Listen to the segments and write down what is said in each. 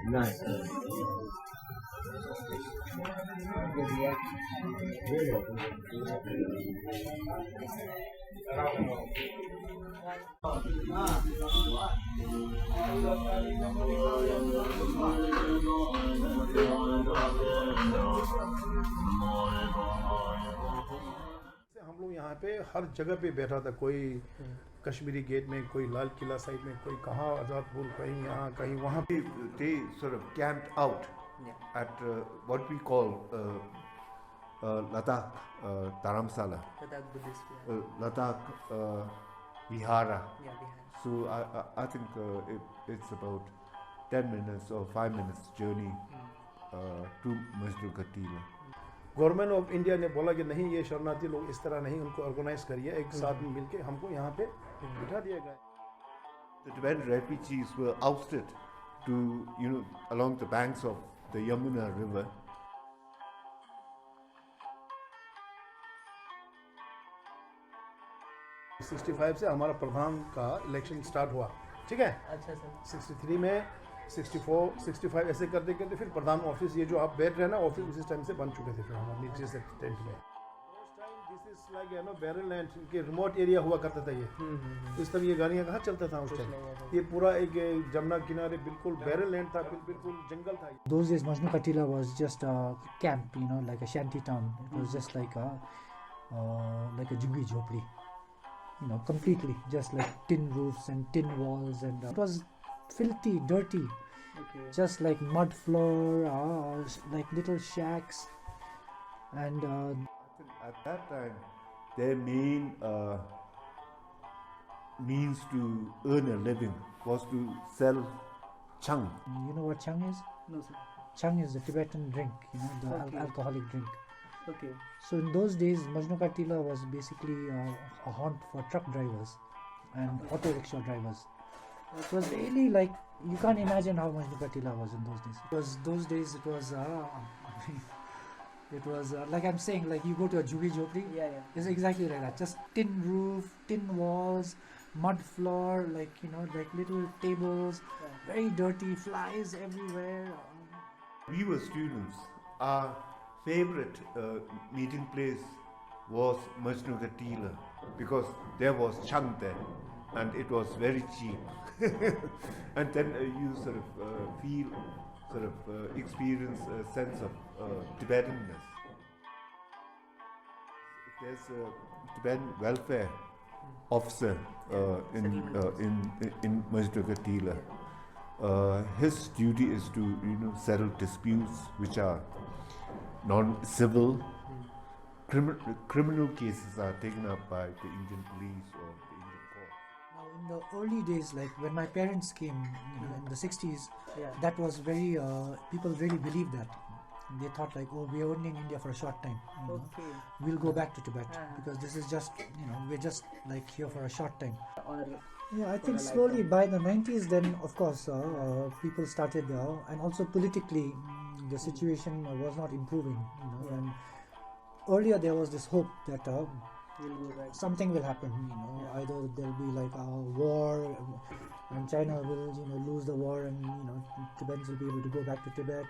Nice. हम लोग यहाँ पे हर जगह पे बैठा था, कोई कश्मीरी गेट में, कोई लाल किला साइड में, कोई कहाँ आज़ादपुर, कहीं यहाँ कहीं वहाँ पे. They sort of camped out at what we call Ladakh Dharamsala, Ladakh Buddhist. Ladakh Vihara. Yeah, Bihar. So I think it's about 10 minutes or 5 minutes journey to Majnu Tilla. Government of India ने बोला कि नहीं, ये शरणार्थी लोग इस तरह नहीं, उनको ऑर्गेनाइज करिए, एक साथ में मिलके हमको यहाँ पे बिठा दिया गया. The Tibetan refugees were ousted to, along the banks of the Yamuna River. हाँ. 65 से हमारा प्रधान का इलेक्शन स्टार्ट हुआ, ठीक है. अच्छा सर. 63 में 64, 65 ऐसे करते करते फिर प्रधान ऑफिस, ये जो आप बैठ रहे हैं ना, ऑफिस उसी टाइम से बन चुके थे फिर हमारे नीचे से टेंट में. This is like barrel land के रिमोट एरिया हुआ करता था ये. इस तरह ये गाड़ियाँ कहाँ चलता था उस टाइम. ये पूरा एक जमुना किनारे बिल्कुल बैरल लैंड था, बिल्कुल जंगल था. Those days Majnu Tilla was just a camp, like a shanty town. It was just like a jhuggi jhopdi, completely just like tin roofs and tin walls, and it was filthy, dirty. Okay. Just like mud floor, like little shacks, and At that time, their main means to earn a living was to sell chang. you know what chang is? No sir. Chang is the Tibetan drink, the Okay. alcoholic drink. Okay. So in those days, Majnu Tilla was basically a haunt for truck drivers and auto rickshaw drivers. It was really like, you can't imagine how Majnu Tilla was in those days. Because those days it was, like I'm saying, like you go to a jhuggi jhopdi, Yeah. it's exactly like that. Just tin roof, tin walls, mud floor, like little tables, very dirty, flies everywhere. We were students. Our favorite meeting place was Majnu Tilla because there was chang there and it was very cheap. And then you sort of experience a sense of Tibetanness. There's a Tibetan welfare officer in Majnu Tilla. His duty is to settle disputes which are non-civil. Criminal cases are taken up by the Indian police or the Indian court. Now, in the early days, like when my parents came, in the 60s, Yeah. that was very, people really believed that. They thought like, oh, we are only in India for a short time. Okay. We'll go back to Tibet Uh-huh. because this is just, we're just like here for a short time. Or Yeah, I think For a slowly by the 90s, then of course people started, and also politically the situation was not improving, and earlier there was this hope that we'll go back. something will happen, either there'll be like a war and China will lose the war and Tibetans will be able to go back to Tibet,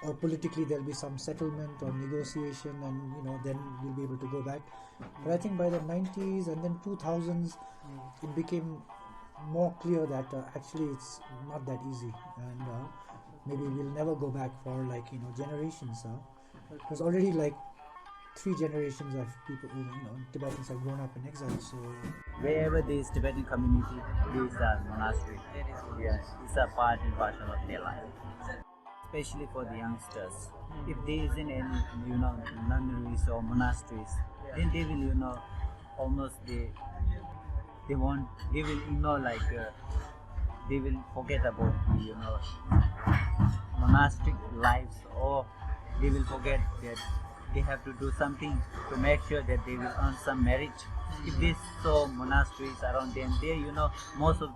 or politically there'll be some settlement or negotiation and then we'll be able to go back. But I think by the 90s and then 2000s it became more clear that actually it's not that easy, and maybe we'll never go back for like generations. There's already like 3 generations of people who Tibetans have grown up in exile, so Wherever there is Tibetan community, there is a monastery. Yes, it's a part and parcel of their life. Especially for the youngsters. If there isn't any, nunneries or monasteries, then they will, almost they will, they will forget about the, monastic lives, or they will forget that they have to do something to make sure that they will earn some merit. If there's so monasteries around them, there, most of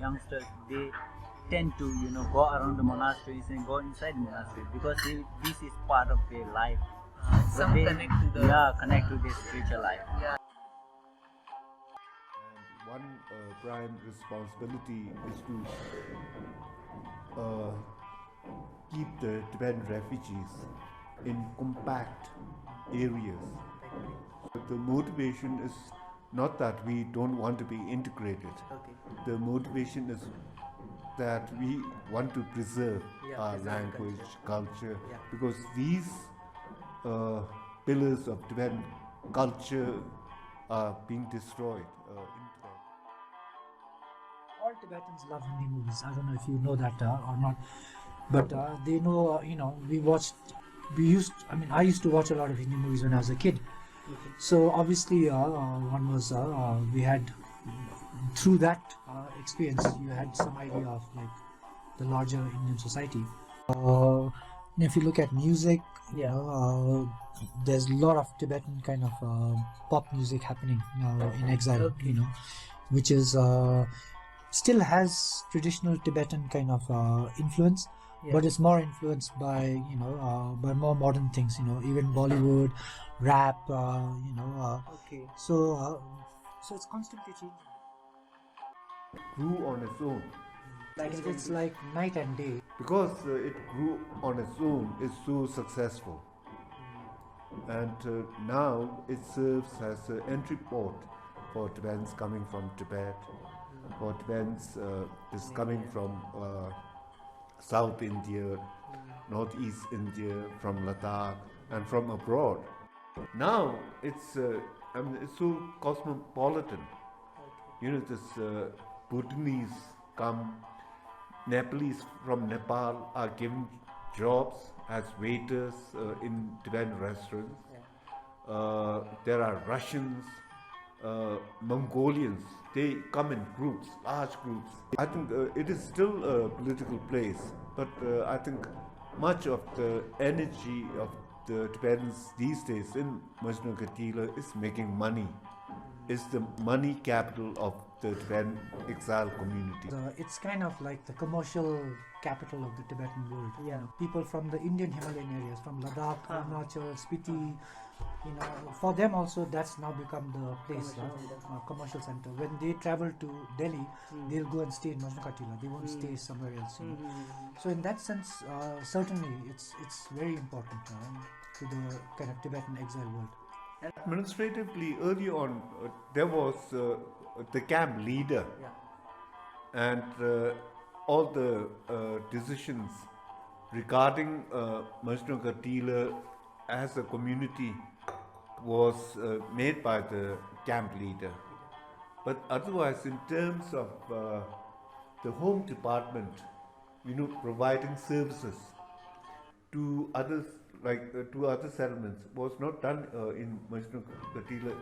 youngsters, they tend to, go around the monasteries and go inside the monastery because this is part of their life. Some connect to the connect to their spiritual life. And one prime responsibility is to keep the Tibetan refugees in compact areas. The motivation is not that we don't want to be integrated. Okay. The motivation is that we want to preserve Yeah, our preserve language, culture, Yeah. because these pillars of Tibetan culture are being destroyed in Tibet. All Tibetans love Hindi movies. I don't know if you know that or not, but they know. I used to watch a lot of Hindi movies when I was a kid. So obviously, one was we had through that experience, you had some idea of like the larger Indian society. If you look at music, there's a lot of Tibetan kind of pop music happening now in exile. Okay. Which is still has traditional Tibetan kind of influence, Yeah. but it's more influenced by by more modern things. Even Bollywood, rap. Okay. So it's constantly changing. Grew on its own. It's like night and day. Because it grew on its own, it's so successful. And now it serves as an entry port for Tibetans coming from Tibet, for Tibetans coming from South India, Northeast India, from Ladakh, and from abroad. Now it's so cosmopolitan. This Bhutanese come, Nepalese from Nepal are given jobs as waiters in Tibetan restaurants. There are Russians, Mongolians. They come in groups, large groups. I think it is still a political place, but I think much of the energy of the Tibetans these days in Majnu Tilla is making money. Is the money capital of the Tibetan exile community. It's kind of like the commercial capital of the Tibetan world. Yeah. People from the Indian Himalayan areas, from Ladakh, Arunachal, Spiti, for them also that's now become the place, commercial center. When they travel to Delhi, they'll go and stay in Majnu Tilla. They won't stay somewhere else. So in that sense, certainly it's very important to the kind of Tibetan exile world. Administratively, early on, there was the camp leader, and all the decisions regarding Majnu Tilla as a community was made by the camp leader. But otherwise, in terms of the home department, providing services to others, like to other settlements, was not done in Majnu Tilla.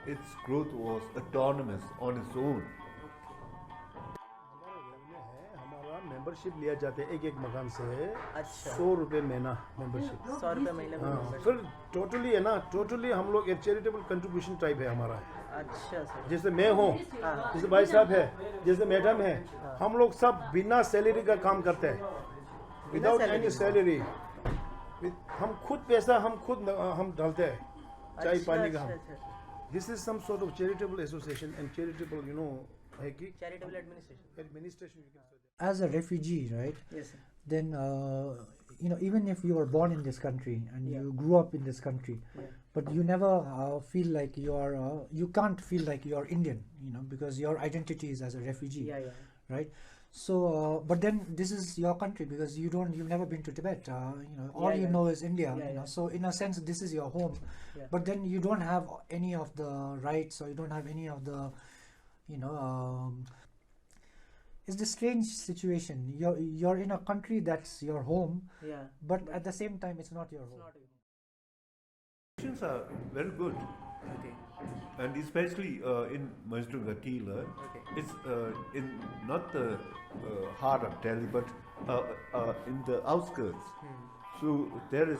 Its growth was autonomous on its own. हमारा membership लिया जाता है एक मकान से अच्छा। 100 रुपये महीना मेंबरशिप। 100 रुपये महीने में membership। फिर टोटली है ना, टोटली हम लोग एक चैरिटेबल कंट्रीब्यूशन टाइप है हमारा। अच्छा सर। जैसे मैं हूँ, जैसे भाई साहब है, जैसे मैडम है, हम लोग सब बिना सैलरी का काम करते हैं, विदाउट एनी सैलरी। हम खुद पैसा हम डालते हैं, चाय पानी का। This is some sort of charitable association and charitable, है कि Charitable administration you can say that. As a refugee, right? Yes sir. Then even if you were born in this country and you grew up in this country, but you never feel like you can't feel like you're Indian, because your identity is as a refugee. Yeah. Right? So, but then this is your country because you've never been to Tibet. All you know is India. So in a sense, this is your home. Yeah. But then you don't have any of the rights, or you don't have any of the, it's a strange situation. You're in a country that's your home, but at the same time, it's not your home. Conditions are very good. Okay. And especially in Majnu Tilla, it's in not the heart of Delhi, but in the outskirts. So there is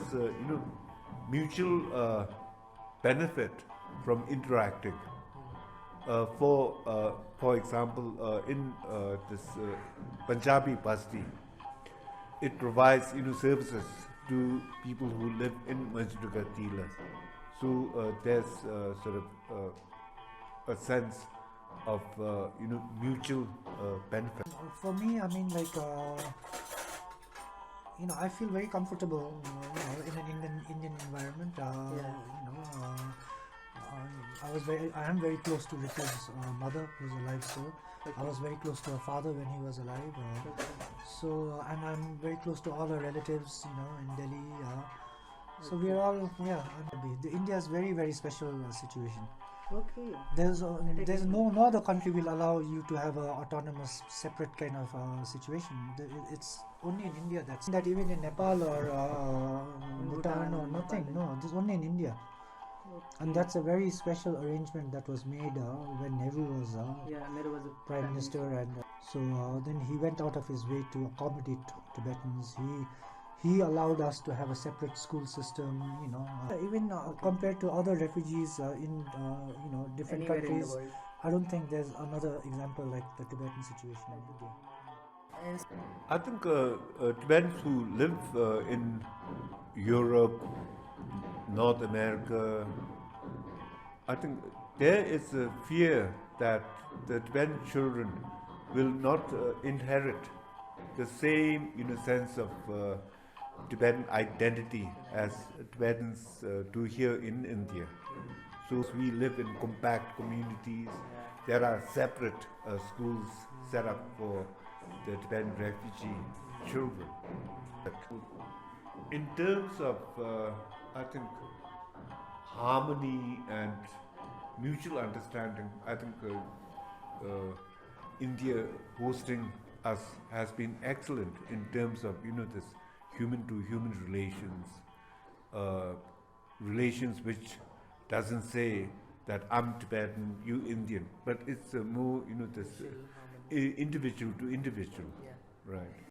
mutual benefit from interacting. For example, in this Punjabi Basti, it provides services to people who live in Majnu Tilla. So there's sort of a sense of mutual benefit. For me, I mean, like, I feel very comfortable, in an Indian environment. I am very close to Ritu's mother, who's alive still. I was very close to her father when he was alive. And I'm very close to all her relatives, in Delhi. So we are all, India is very, very special situation. Okay. There's no other country will allow you to have a autonomous, separate kind of situation. It's only in India that even in Nepal or Bhutan or nothing. No, it's only in India. Okay. And that's a very special arrangement that was made when Nehru was Nehru was a Prime Minister, and then he went out of his way to accommodate Tibetans. He allowed us to have a separate school system, even compared to other refugees in different Anywhere in the countries. world. I don't think there's another example like the Tibetan situation in India. And I think Tibetans who live in Europe, North America, I think there is a fear that the Tibetan children will not inherit the same sense of Tibetan identity as Tibetans do here in India. So we live in compact communities. There are separate schools set up for the Tibetan refugee children. In terms of, I think, harmony and mutual understanding, I think India hosting us has been excellent in terms of this human-to-human relations which doesn't say that I'm Tibetan, you Indian, but it's more this individual to individual, right?